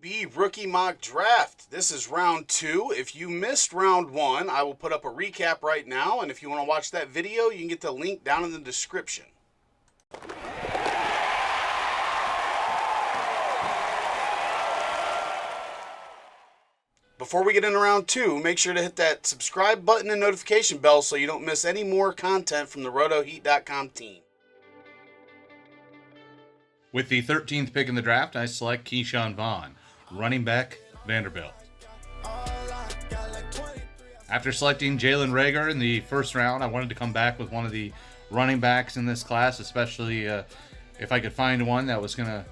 B Rookie Mock Draft. This is round 2. If you missed round 1, I will put up a recap right now, and if you want to watch that video, you can get the link down in the description. Before we get into round 2, make sure to hit that subscribe button and notification bell so you don't miss any more content from the RotoHeat.com team. With the 13th pick in the draft, I select Keyshawn Vaughn, running back, Vanderbilt. After selecting Jalen Reagor in the first round, I wanted to come back with one of the running backs in this class, especially if I could find one that was going to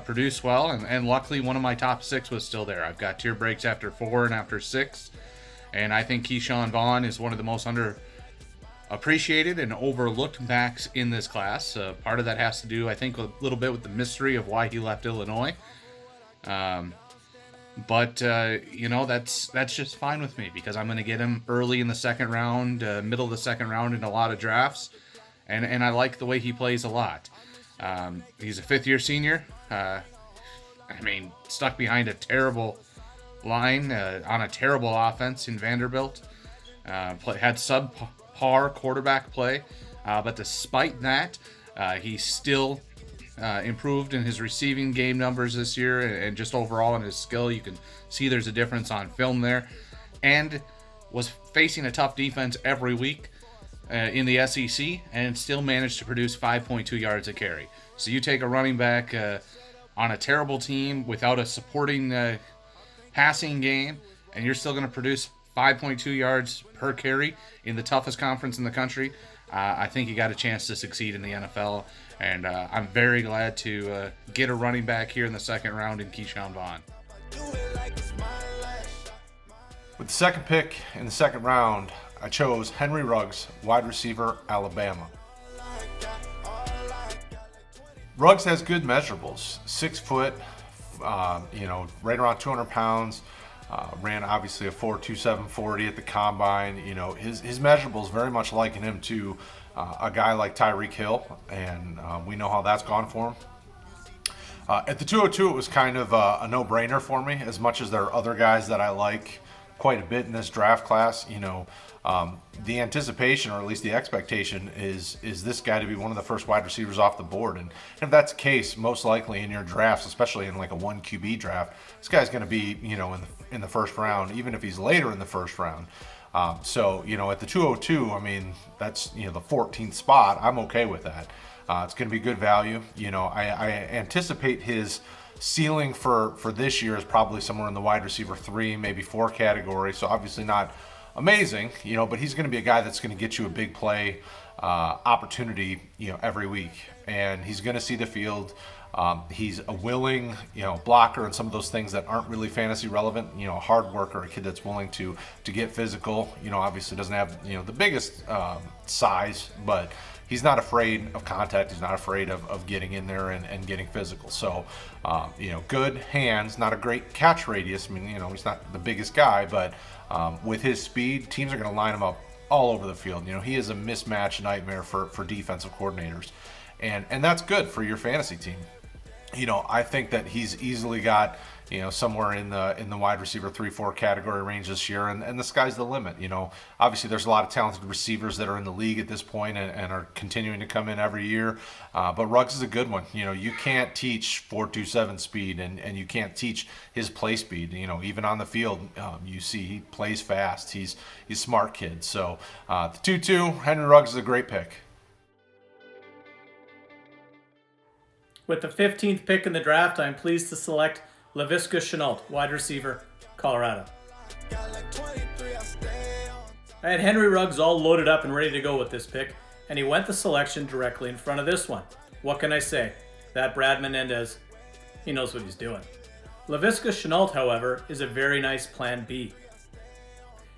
produce well. And luckily, one of my top 6 was still there. I've got tier breaks after 4 and after 6. And I think Keyshawn Vaughn is one of the most underappreciated and overlooked backs in this class. Part of that has to do, I think, a little bit with the mystery of why he left Illinois. But that's just fine with me because I'm going to get him early in the second round, middle of the second round in a lot of drafts. And I like the way he plays a lot. He's a fifth-year senior. Stuck behind a terrible line on a terrible offense in Vanderbilt. Had subpar quarterback play. But despite that, he still improved in his receiving game numbers this year and just overall in his skill. You can see there's a difference on film there. And was facing a tough defense every week in the SEC and still managed to produce 5.2 yards a carry. So you take a running back on a terrible team without a supporting passing game, and you're still going to produce 5.2 yards per carry in the toughest conference in the country. I think you got a chance to succeed in the NFL, and I'm very glad to get a running back here in the second round in Keyshawn Vaughn. With the second pick in the second round, I chose Henry Ruggs, wide receiver, Alabama. Ruggs has good measurables. 6 foot, right around 200 pounds. Ran obviously a 4.27 40 at the combine. His measurables very much liken him to a guy like Tyreek Hill, and we know how that's gone for him. At the 202, it was kind of a no-brainer for me, as much as there are other guys that I like quite a bit in this draft class. The anticipation, or at least the expectation, is this guy to be one of the first wide receivers off the board. And if that's the case, most likely in your drafts, especially in like a 1 QB draft, this guy's going to be, in the first round, even if he's later in the first round. At the 202, that's, the 14th spot. I'm okay with that. It's going to be good value. I anticipate his ceiling for this year is probably somewhere in the wide receiver 3, maybe 4 category. So obviously not amazing, but he's going to be a guy that's going to get you a big play opportunity, every week, and he's going to see the field. He's a willing, blocker and some of those things that aren't really fantasy relevant. A hard worker, a kid that's willing to get physical. Obviously doesn't have the biggest size, but he's not afraid of contact. He's not afraid of getting in there and getting physical. So, good hands, not a great catch radius. He's not the biggest guy, but with his speed, teams are going to line him up all over the field. He is a mismatch nightmare for defensive coordinators. And that's good for your fantasy team. I think that he's easily got, somewhere in the wide receiver 3-4 category range this year, and the sky's the limit. Obviously there's a lot of talented receivers that are in the league at this point and are continuing to come in every year. But Ruggs is a good one. You can't teach 4.27 speed, and you can't teach his play speed. Even on the field, you see he plays fast. He's a smart kid. So the 2-2, Henry Ruggs is a great pick. With the 15th pick in the draft, I'm pleased to select Laviska Shenault, wide receiver, Colorado. I had Henry Ruggs all loaded up and ready to go with this pick, and he went the selection directly in front of this one. What can I say? That Brad Menendez, he knows what he's doing. Laviska Shenault, however, is a very nice plan B.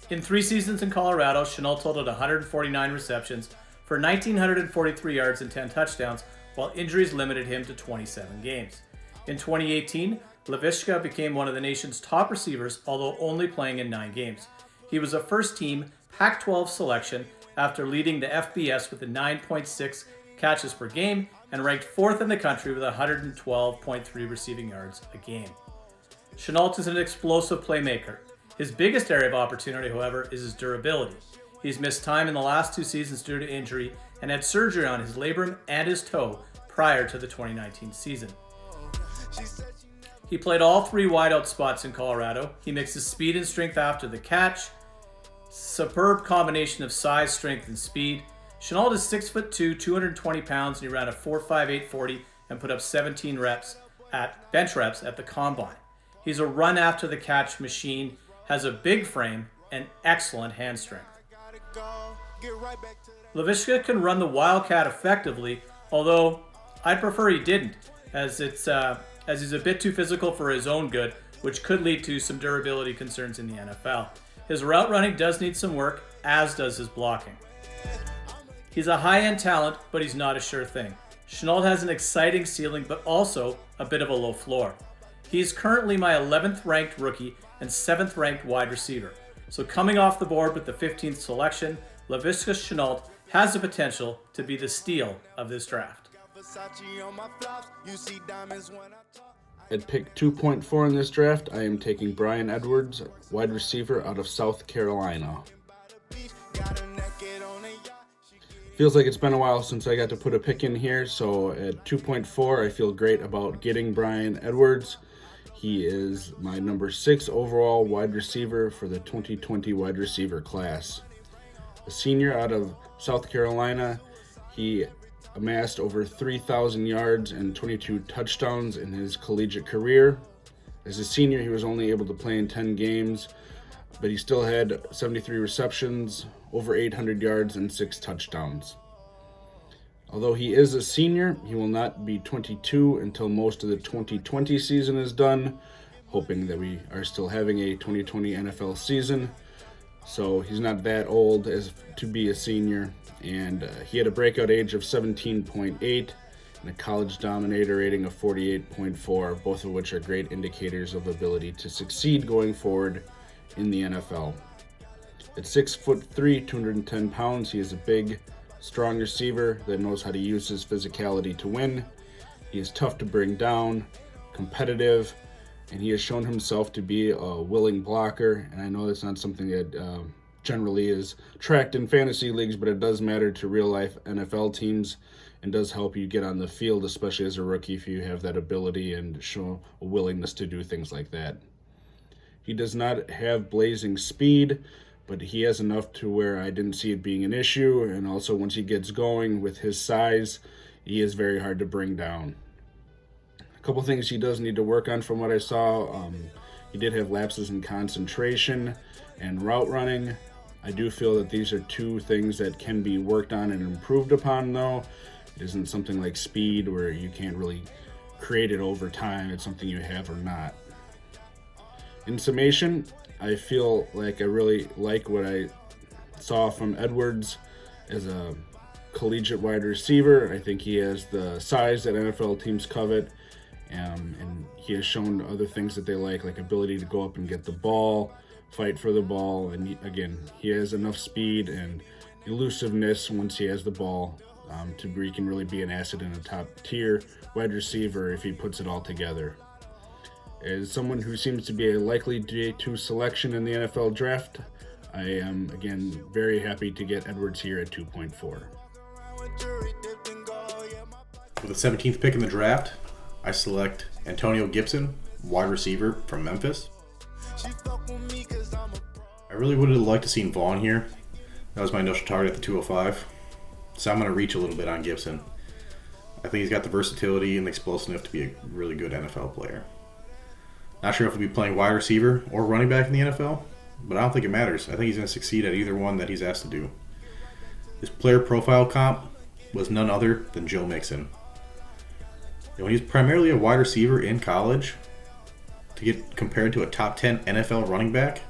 In 3 seasons in Colorado, Shenault totaled 149 receptions for 1,943 yards and 10 touchdowns, while injuries limited him to 27 games. In 2018, Laviska became one of the nation's top receivers, although only playing in 9 games. He was a first-team Pac-12 selection after leading the FBS with a 9.6 catches per game and ranked 4th in the country with 112.3 receiving yards a game. Chenault is an explosive playmaker. His biggest area of opportunity, however, is his durability. He's missed time in the last 2 seasons due to injury and had surgery on his labrum and his toe prior to the 2019 season. He played all 3 wideout spots in Colorado. He mixes speed and strength after the catch. Superb combination of size, strength, and speed. Chenault is 6'2", 220 pounds, and he ran a 4.58 40 and put up 17 bench reps at the combine. He's a run after the catch machine, has a big frame, and excellent hand strength. Leviska can run the Wildcat effectively, although I'd prefer he didn't, as he's a bit too physical for his own good, which could lead to some durability concerns in the NFL. His route running does need some work, as does his blocking. He's a high-end talent, but he's not a sure thing. Chenault has an exciting ceiling, but also a bit of a low floor. He's currently my 11th ranked rookie and 7th ranked wide receiver. So coming off the board with the 15th selection, Laviska Shenault has the potential to be the steal of this draft. At pick 2.4 in this draft, I am taking Bryan Edwards, wide receiver out of South Carolina. Feels like it's been a while since I got to put a pick in here, so at 2.4 I feel great about getting Bryan Edwards. He is my number 6 overall wide receiver for the 2020 wide receiver class. A senior out of South Carolina, he amassed over 3,000 yards and 22 touchdowns in his collegiate career. As a senior, he was only able to play in 10 games, but he still had 73 receptions, over 800 yards, and 6 touchdowns. Although he is a senior, he will not be 22 until most of the 2020 season is done, hoping that we are still having a 2020 NFL season. So he's not that old as to be a senior, and he had a breakout age of 17.8 and a college dominator rating of 48.4, both of which are great indicators of ability to succeed going forward in the NFL. At 6'3", 210 pounds, he is a big, strong receiver that knows how to use his physicality to win. He is tough to bring down, competitive, and he has shown himself to be a willing blocker. And I know that's not something that generally is tracked in fantasy leagues, but it does matter to real-life NFL teams and does help you get on the field, especially as a rookie, if you have that ability and show a willingness to do things like that. He does not have blazing speed, but he has enough to where I didn't see it being an issue, and also once he gets going with his size, he is very hard to bring down. A couple things he does need to work on from what I saw. He did have lapses in concentration and route running. I do feel that these are 2 things that can be worked on and improved upon, though. It isn't something like speed where you can't really create it over time. It's something you have or not. In summation, I feel like I really like what I saw from Edwards as a collegiate wide receiver. I think he has the size that NFL teams covet, and he has shown other things that they like ability to go up and get the ball, fight for the ball, and again, he has enough speed and elusiveness once he has the ball to where he can really be an asset in a top-tier wide receiver if he puts it all together. As someone who seems to be a likely day 2 selection in the NFL draft, I am, again, very happy to get Edwards here at 2.4. With the 17th pick in the draft, I select Antonio Gibson, wide receiver from Memphis. I really would have liked to see Vaughn here. That was my initial target at the 205. So I'm going to reach a little bit on Gibson. I think he's got the versatility and the explosiveness to be a really good NFL player. Not sure if he'll be playing wide receiver or running back in the NFL, but I don't think it matters. I think he's going to succeed at either one that he's asked to do. His player profile comp was none other than Joe Mixon. When he's primarily a wide receiver in college, to get compared to a top 10 NFL running back,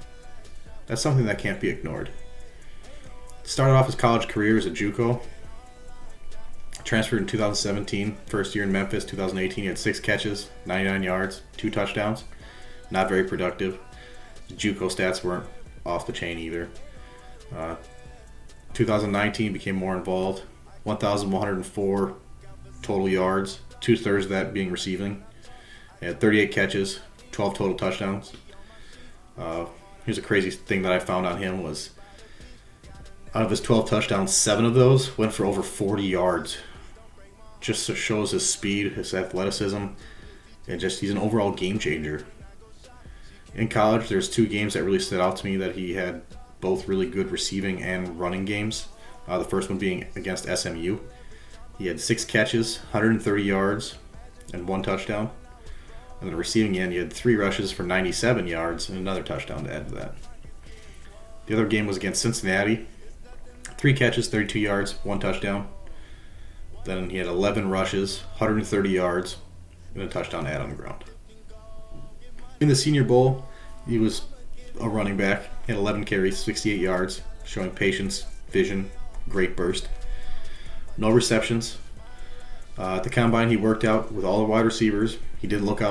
that's something that can't be ignored. Started off his college career as a JUCO. Transferred in 2017, first year in Memphis. 2018, he had 6 catches, 99 yards, 2 touchdowns. Not very productive. His JUCO stats weren't off the chain either. 2019 became more involved. 1,104 total yards, 2/3 of that being receiving. He had 38 catches, 12 total touchdowns. Here's a crazy thing that I found on him was out of his 12 touchdowns, 7 of those went for over 40 yards. Just shows his speed, his athleticism, and just he's an overall game changer. In college, there's 2 games that really stood out to me that he had both really good receiving and running games. The first one being against SMU. He had 6 catches, 130 yards, and 1 touchdown. And the receiving end, he had 3 rushes for 97 yards and another touchdown to add to that. The other game was against Cincinnati. 3 catches, 32 yards, 1 touchdown. Then he had 11 rushes, 130 yards, and a touchdown to add on the ground. In the Senior Bowl, he was a running back. He had 11 carries, 68 yards, showing patience, vision, great burst. No receptions. At the combine, he worked out with all the wide receivers. He didn't look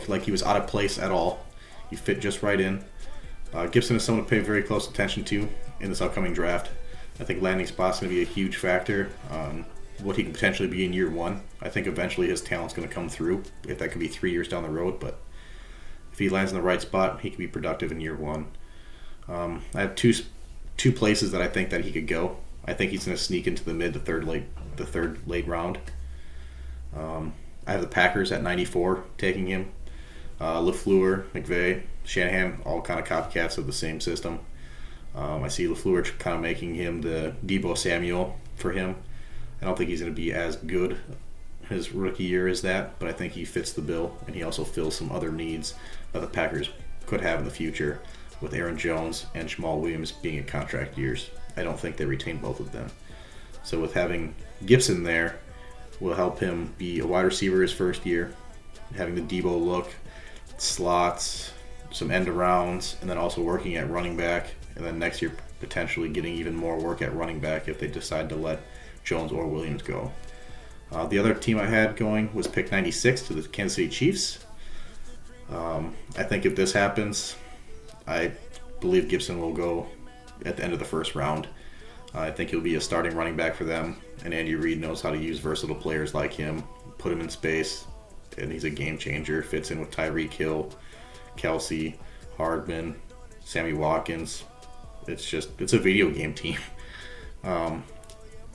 like he was out of place at all. He fit just right in. Gibson is someone to pay very close attention to in this upcoming draft. I think landing spot's going to be a huge factor on what he can potentially be in year 1. I think eventually his talent's going to come through, if that could be 3 years down the road. But if he lands in the right spot, he can be productive in year 1. I have two places that I think that he could go. I think he's going to sneak into the mid to third late round. I have the Packers at 94 taking him. LaFleur, McVay, Shanahan, all kind of copycats of the same system. I see LaFleur kind of making him the Deebo Samuel for him. I don't think he's going to be as good his rookie year as that, but I think he fits the bill, and he also fills some other needs that the Packers could have in the future with Aaron Jones and Jamal Williams being in contract years. I don't think they retain both of them. So with having Gibson there will help him be a wide receiver his first year, having the Deebo look, slots, some end arounds, and then also working at running back, and then next year potentially getting even more work at running back if they decide to let Jones or Williams go. The other team I had going was pick 96 to the Kansas City Chiefs. I think if this happens, I believe Gibson will go at the end of the first round. I think he'll be a starting running back for them, and Andy Reid knows how to use versatile players like him, put him in space, and he's a game changer. Fits in with Tyreek Hill, Kelsey, Hardman, Sammy Watkins. It's a video game team.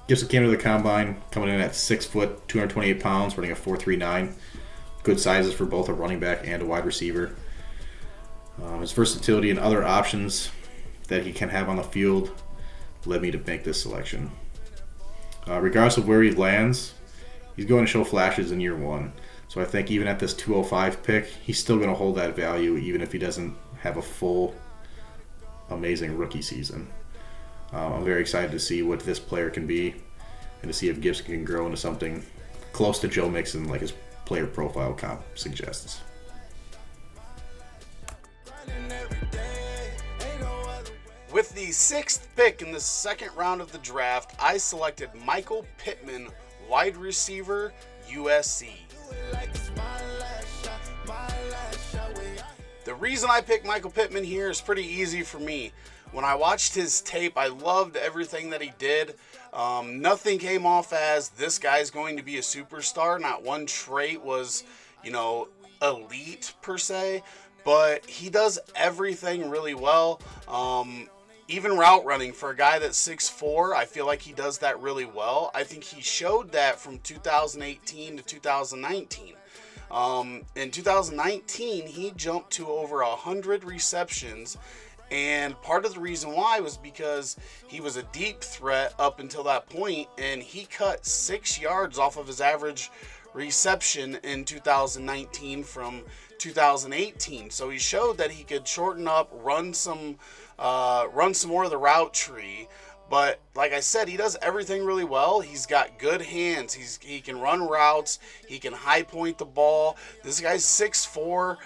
Gibson came to the combine coming in at 6 foot, 228 pounds, running a 4.39. Good sizes for both a running back and a wide receiver. His versatility and other options that he can have on the field led me to make this selection. Regardless of where he lands, he's going to show flashes in year 1. So I think even at this 205 pick, he's still going to hold that value even if he doesn't have a full, amazing rookie season. I'm very excited to see what this player can be and to see if Gibson can grow into something close to Joe Mixon like his player profile comp suggests. With the 6th pick in the second round of the draft, I selected Michael Pittman, wide receiver, USC. The reason I picked Michael Pittman here is pretty easy for me. When I watched his tape, I loved everything that he did. Nothing came off as this guy's going to be a superstar. Not one trait was, elite per se, but he does everything really well. Even route running for a guy that's 6'4", I feel like he does that really well. I think he showed that from 2018 to 2019. In 2019, he jumped to over 100 receptions, and part of the reason why was because he was a deep threat up until that point, and he cut 6 yards off of his average reception in 2019 from 2018. So he showed that he could shorten up, run some more of the route tree. But like I said, he does everything really well. He's got good hands. He can run routes. He can high point the ball. This guy's 6'4".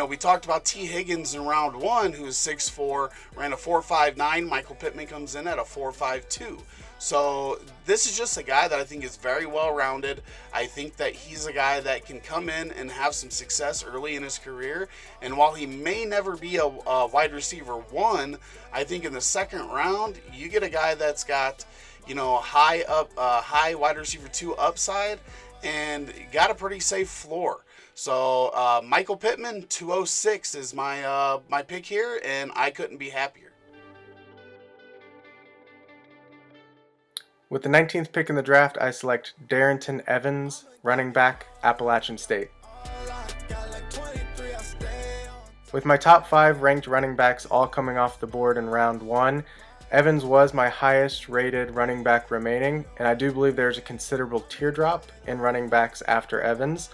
We talked about T. Higgins in round 1, who's 6'4", ran a 4.59. Michael Pittman comes in at a 4.52. So this is just a guy that I think is very well-rounded. I think that he's a guy that can come in and have some success early in his career. And while he may never be a wide receiver 1, I think in the second round, you get a guy that's got, high wide receiver 2 upside, and got a pretty safe floor. So Michael Pittman, 206 is my my pick here, and I couldn't be happier. With the 19th pick in the draft, I select Darrington Evans, running back, Appalachian State. With my top 5 ranked running backs all coming off the board in round 1, Evans was my highest rated running back remaining, and I do believe there's a considerable teardrop in running backs after Evans.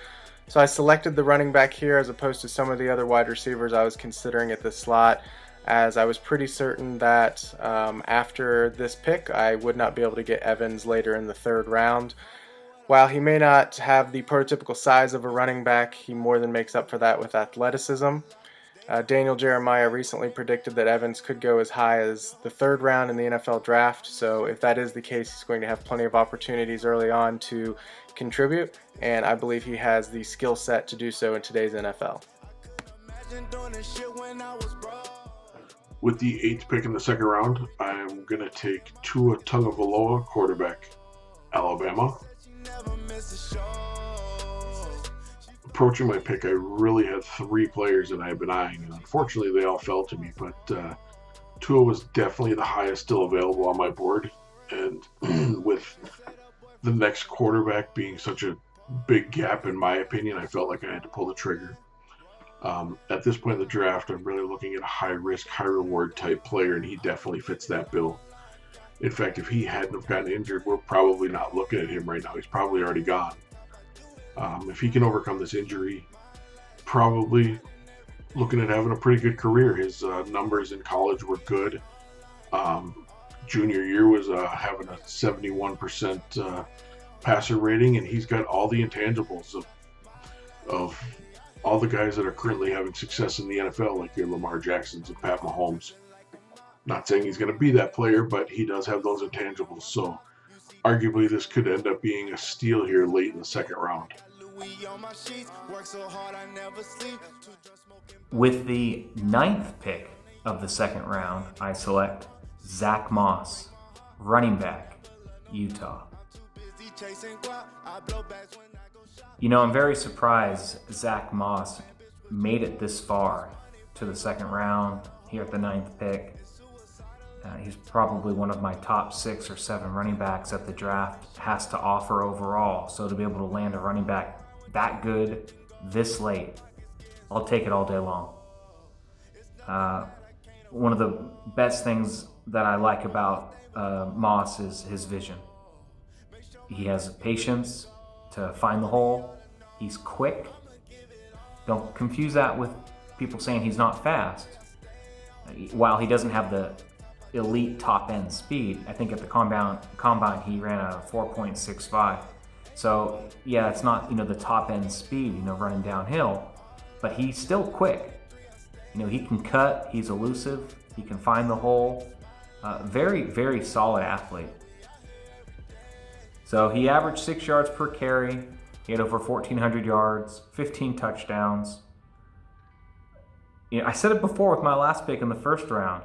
So I selected the running back here as opposed to some of the other wide receivers I was considering at this slot, as I was pretty certain that after this pick I would not be able to get Evans later in the 3rd round. While he may not have the prototypical size of a running back, he more than makes up for that with athleticism. Daniel Jeremiah recently predicted that Evans could go as high as the 3rd round in the NFL draft, so if that is the case, he's going to have plenty of opportunities early on to contribute, and I believe he has the skill set to do so in today's NFL. With the 8th pick in the 2nd round, I'm going to take Tua Tagovailoa, quarterback, Alabama. Approaching my pick, I really had 3 players that I've been eyeing, and unfortunately they all fell to me, but Tua was definitely the highest still available on my board, and with the next quarterback being such a big gap in my opinion, I felt like I had to pull the trigger. At this point in the draft, I'm really looking at a high-risk, high-reward type player, and he definitely fits that bill. In fact, if he hadn't have gotten injured, we're probably not looking at him right now. He's probably already gone. If he can overcome this injury, probably looking at having a pretty good career. His numbers in college were good. Junior year was having a 71% passer rating, and he's got all the intangibles of all the guys that are currently having success in the NFL, like your Lamar Jacksons and Pat Mahomes. Not saying he's going to be that player, but he does have those intangibles. So arguably this could end up being a steal here late in the 2nd round. With the 9th pick of the 2nd round, I select Zach Moss, running back, Utah. You know, I'm very surprised Zach Moss made it this far to the 2nd round here at the 9th pick. He's probably one of my top 6 or 7 running backs that the draft has to offer overall. So to be able to land a running back that good this late, I'll take it all day long. One of the best things that I like about Moss is his vision. He has patience to find the hole. He's quick. Don't confuse that with people saying he's not fast. While he doesn't have the elite top end speed, I think at the combine he ran a 4.65. So yeah, it's not, the top end speed, running downhill, but he's still quick. He can cut, he's elusive, he can find the hole. Very, very solid athlete. So he averaged 6 yards per carry. He had over 1,400 yards, 15 touchdowns. I said it before with my last pick in the 1st round,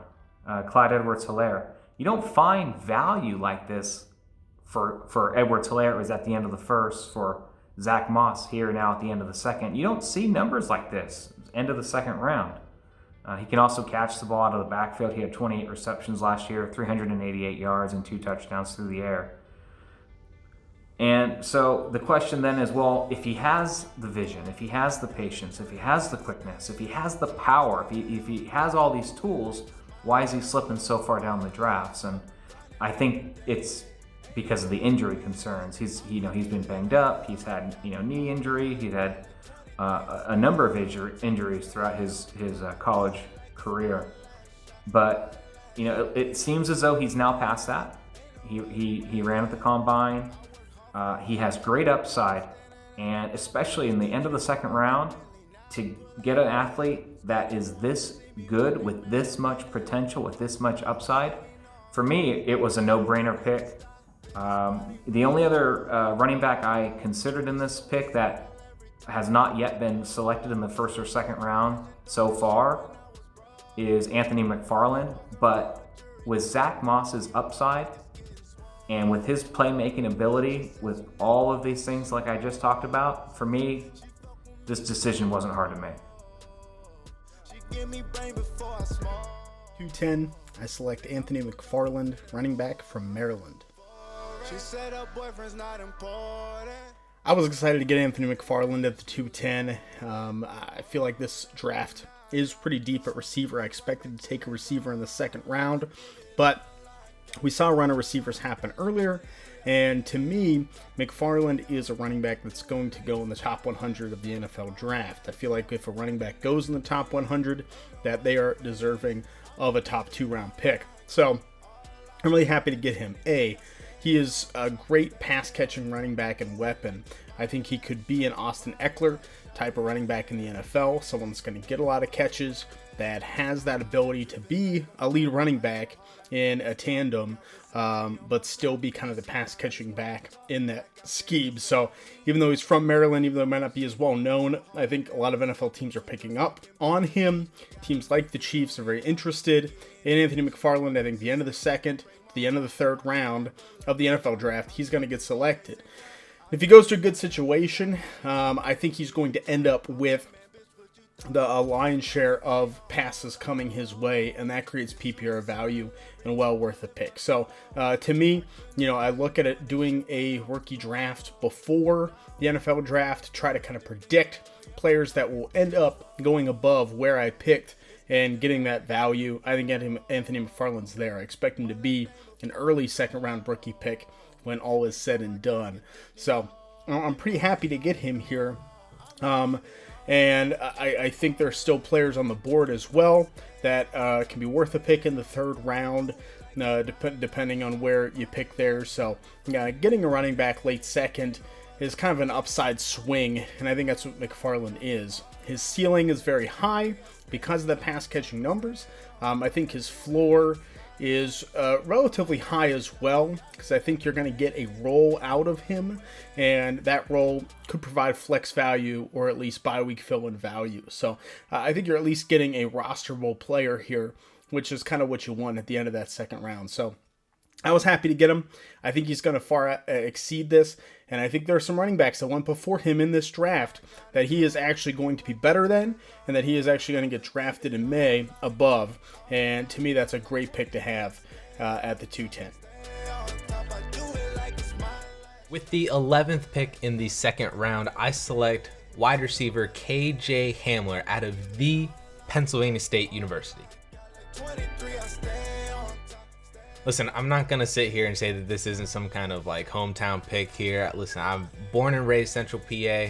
Clyde Edwards-Helaire. You don't find value like this for Edwards-Helaire. It was at the end of the 1st. For Zach Moss here now at the end of the 2nd. You don't see numbers like this, end of the 2nd round. He can also catch the ball out of the backfield. He had 28 receptions last year, 388 yards, and 2 touchdowns through the air. And so the question then is, well, if he has the vision, if he has the patience, if he has the quickness, if he has the power, if he has all these tools, why is he slipping so far down the drafts? And I think it's because of the injury concerns. He's been banged up. He's had knee injury. He's had a number of injuries throughout his college career. But it seems as though he's now past that. He ran at the combine. He has great upside, and especially in the end of the 2nd round, to get an athlete that is this good with this much potential, with this much upside, for me, it was a no-brainer pick. The only other running back I considered in this pick that has not yet been selected in the 1st or 2nd round so far is Anthony McFarland, but with Zach Moss's upside, And with his playmaking ability, with all of these things like I just talked about, for me, this decision wasn't hard to make. 210, I select Anthony McFarland, running back from Maryland. I was excited to get Anthony McFarland at the 210. I feel like this draft is pretty deep at receiver. I expected to take a receiver in the second round, but we saw a run of receivers happen earlier, and to me, McFarland is a running back that's going to go in the top 100 of the NFL draft. I feel like if a running back goes in the top 100, that they are deserving of a top 2-round pick. So I'm really happy to get him. He is a great pass-catching running back and weapon. I think he could be an Austin Eckler type of running back in the NFL, someone that's going to get a lot of catches, that has that ability to be a lead running back in a tandem, but still be kind of the pass-catching back in that scheme. So even though he's from Maryland, even though he might not be as well known, I think a lot of NFL teams are picking up on him. Teams like the Chiefs are very interested in Anthony McFarland. I think the end of the second to the end of the third round of the NFL draft, he's going to get selected. If he goes to a good situation, I think he's going to end up with the lion's share of passes coming his way, and that creates PPR value and well worth a pick. So to me, I look at it doing a rookie draft before the NFL draft, try to kind of predict players that will end up going above where I picked and getting that value. I think Anthony McFarland's there. I expect him to be an early second round rookie pick when all is said and done. So I'm pretty happy to get him here. And I think there's still players on the board as well that can be worth a pick in the third round, depending on where you pick there. So getting a running back late second is kind of an upside swing, and I think that's what McFarland is. His ceiling is very high because of the pass-catching numbers. I think his floor is relatively high as well, because I think you're going to get a role out of him, and that role could provide flex value or at least bye-week fill-in value. So I think you're at least getting a rosterable player here, which is kind of what you want at the end of that second round. So I was happy to get him. I think he's going to far exceed this, and I think there are some running backs that went before him in this draft that he is actually going to be better than, and that he is actually going to get drafted in May above. And to me, that's a great pick to have at the 210. With the 11th pick in the second round, I select wide receiver KJ Hamler out of the Pennsylvania State University. Listen, I'm not going to sit here and say that this isn't some kind of like hometown pick here. Listen, I'm born and raised Central PA,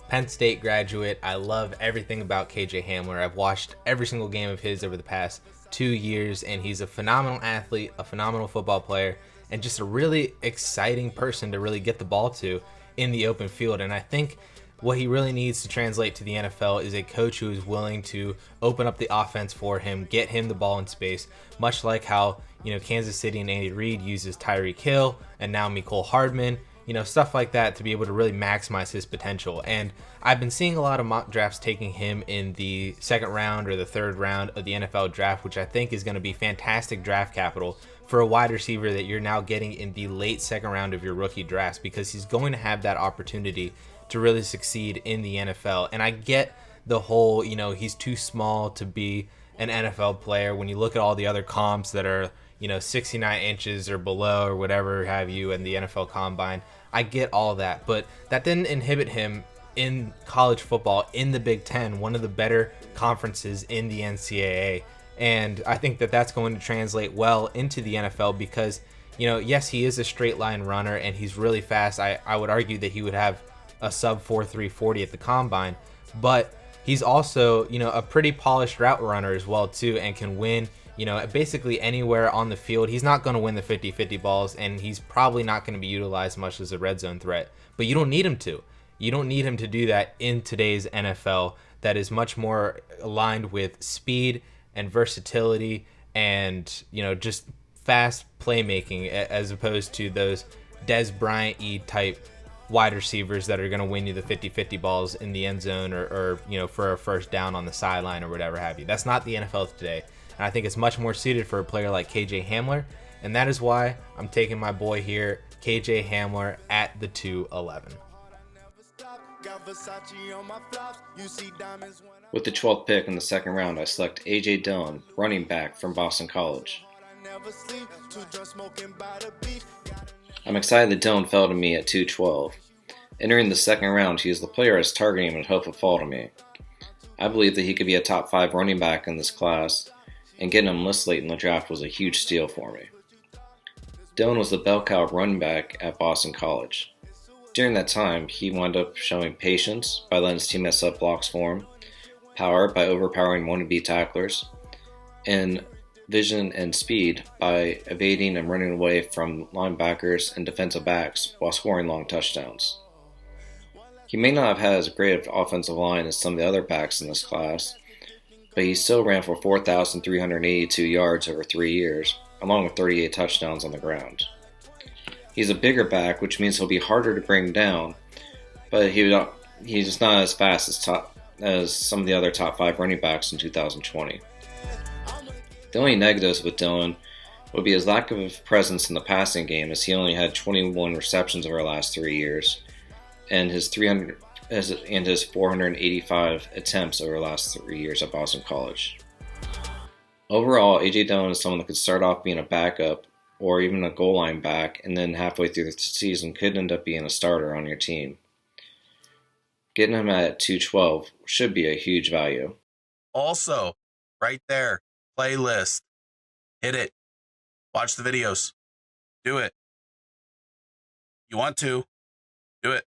Penn State graduate. I love everything about KJ Hamler. I've watched every single game of his over the past 2 years, and he's a phenomenal athlete, a phenomenal football player, and just a really exciting person to really get the ball to in the open field. And I think what he really needs to translate to the NFL is a coach who is willing to open up the offense for him, get him the ball in space, much like how Kansas City and Andy Reid uses Tyreek Hill and now Mecole Hardman, stuff like that to be able to really maximize his potential. And I've been seeing a lot of mock drafts taking him in the second round or the third round of the NFL draft, which I think is going to be fantastic draft capital for a wide receiver that you're now getting in the late second round of your rookie drafts, because he's going to have that opportunity to really succeed in the NFL. And I get the whole, he's too small to be an NFL player when you look at all the other comps that are 69 inches or below or whatever have you in the NFL Combine. I get all that, but that didn't inhibit him in college football in the Big Ten, one of the better conferences in the NCAA. And I think that that's going to translate well into the NFL because, yes, he is a straight line runner and he's really fast. I would argue that he would have a sub 4.3 40 at the Combine, but he's also, a pretty polished route runner as well too, and can win basically anywhere on the field. He's not going to win the 50-50 balls, and he's probably not going to be utilized much as a red zone threat. But you don't need him to. You don't need him to do that in today's NFL that is much more aligned with speed and versatility and, just fast playmaking as opposed to those Des Bryant-y type wide receivers that are going to win you the 50-50 balls in the end zone or for a first down on the sideline or whatever have you. That's not the NFL today. And I think it's much more suited for a player like KJ Hamler. And that is why I'm taking my boy here, KJ Hamler, at the 211. With the 12th pick in the second round, I select A.J. Dillon, running back from Boston College. I'm excited that Dillon fell to me at 212. Entering the second round, he is the player I was targeting and would hope would fall to me. I believe that he could be a top 5 running back in this class, and getting him this late in the draft was a huge steal for me. Dillon was the bell cow running back at Boston College. During that time, he wound up showing patience by letting his teammates set blocks for him, power by overpowering wannabe tacklers, and vision and speed by evading and running away from linebackers and defensive backs while scoring long touchdowns. He may not have had as great of offensive line as some of the other backs in this class, but he still ran for 4,382 yards over 3 years, along with 38 touchdowns on the ground. He's a bigger back, which means he'll be harder to bring down, but he's just not as fast as some of the other top 5 running backs in 2020. The only negatives with Dillon would be his lack of presence in the passing game, as he only had 21 receptions over the last 3 years, and his 485 attempts over the last 3 years at Boston College. Overall, A.J. Dillon is someone that could start off being a backup or even a goal line back, and then halfway through the season could end up being a starter on your team. Getting him at 212 should be a huge value. Also, right there, playlist. Hit it. Watch the videos. Do it. You want to. Do it.